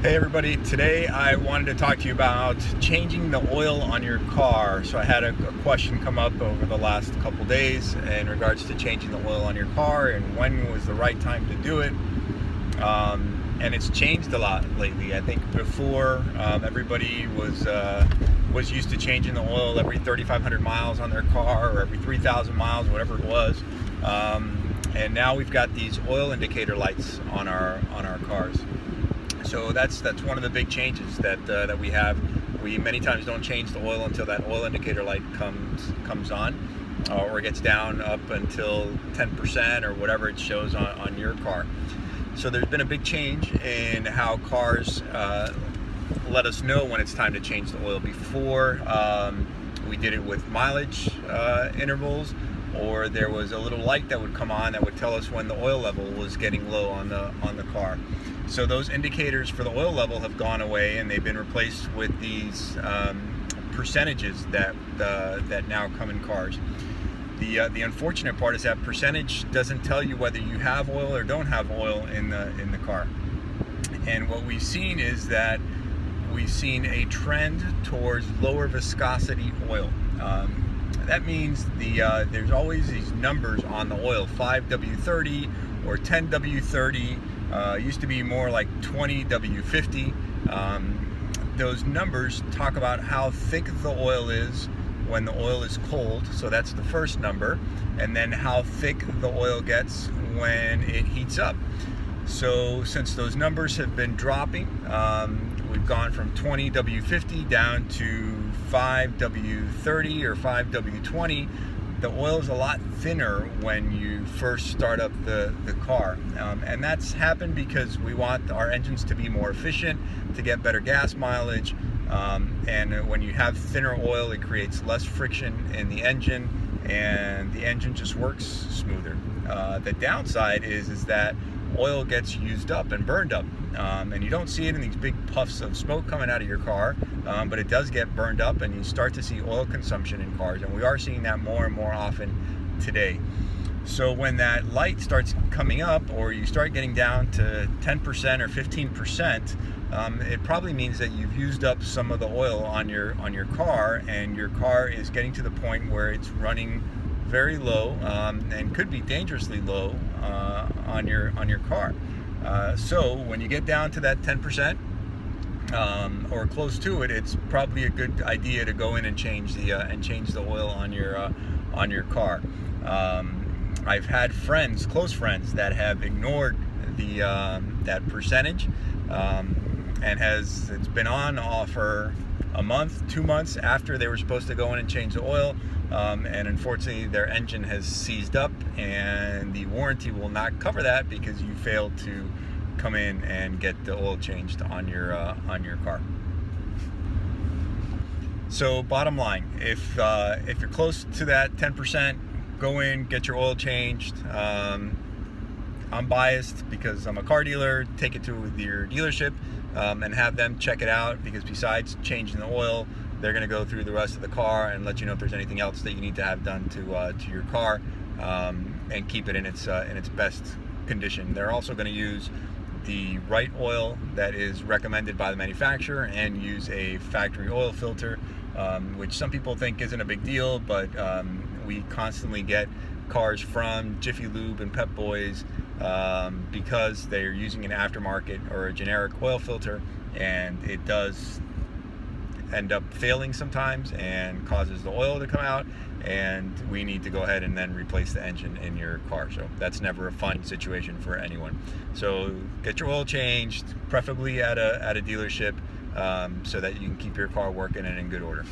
Hey everybody, today I wanted to talk to you about changing the oil on your car. So I had a question come up over the last couple days in regards to changing the oil on your car and when was the right time to do it. And it's changed a lot lately. I think before everybody was used to changing the oil every 3,500 miles on their car or every 3,000 miles, whatever it was. And now we've got these oil indicator lights on our cars. So that's one of the big changes that we have. We many times don't change the oil until that oil indicator light comes on, or gets down up until 10% or whatever it shows on your car. So there's been a big change in how cars let us know when it's time to change the oil. Before, we did it with mileage intervals, or there was a little light that would come on that would tell us when the oil level was getting low on the car. So those indicators for the oil level have gone away, and they've been replaced with these percentages that now come in cars. The unfortunate part is that percentage doesn't tell you whether you have oil or don't have oil in the car. And what we've seen is that we've seen a trend towards lower viscosity oil. That means there's always these numbers on the oil, 5W30 or 10W30. Used to be more like 20W50. Those numbers talk about how thick the oil is when the oil is cold, so that's the first number, and then how thick the oil gets when it heats up. So since those numbers have been dropping, we've gone from 20W50 down to 5W30 or 5W20. The oil is a lot thinner when you first start up the car. And that's happened because we want our engines to be more efficient, to get better gas mileage. And when you have thinner oil, it creates less friction in the engine, and the engine just works smoother. The downside is that oil gets used up and burned up. And you don't see it in these big puffs of smoke coming out of your car, but it does get burned up, and you start to see oil consumption in cars, and we are seeing that more and more often today. So when that light starts coming up, or you start getting down to 10% or 15%, it probably means that you've used up some of the oil on your car, and your car is getting to the point where it's running very low, and could be dangerously low on your car. So when you get down to that 10% or close to it, it's probably a good idea to go in and change the oil on your car. I've had friends, close friends, that have ignored that percentage, and it's been on for a month, 2 months after they were supposed to go in and change the oil. And unfortunately their engine has seized up, and the warranty will not cover that because you failed to come in and get the oil changed on your car. So bottom line, if you're close to that 10%, go in, get your oil changed. I'm biased because I'm a car dealer. Take it to your dealership and have them check it out, because besides changing the oil, they're going to go through the rest of the car and let you know if there's anything else that you need to have done to your car, and keep it in its best condition. They're also going to use the right oil that is recommended by the manufacturer, and use a factory oil filter, which some people think isn't a big deal, but we constantly get cars from Jiffy Lube and Pep Boys because they're using an aftermarket or a generic oil filter, and it does end up failing sometimes and causes the oil to come out, and we need to go ahead and then replace the engine in your car. So that's never a fun situation for anyone. So get your oil changed, preferably at a dealership, so that you can keep your car working and in good order.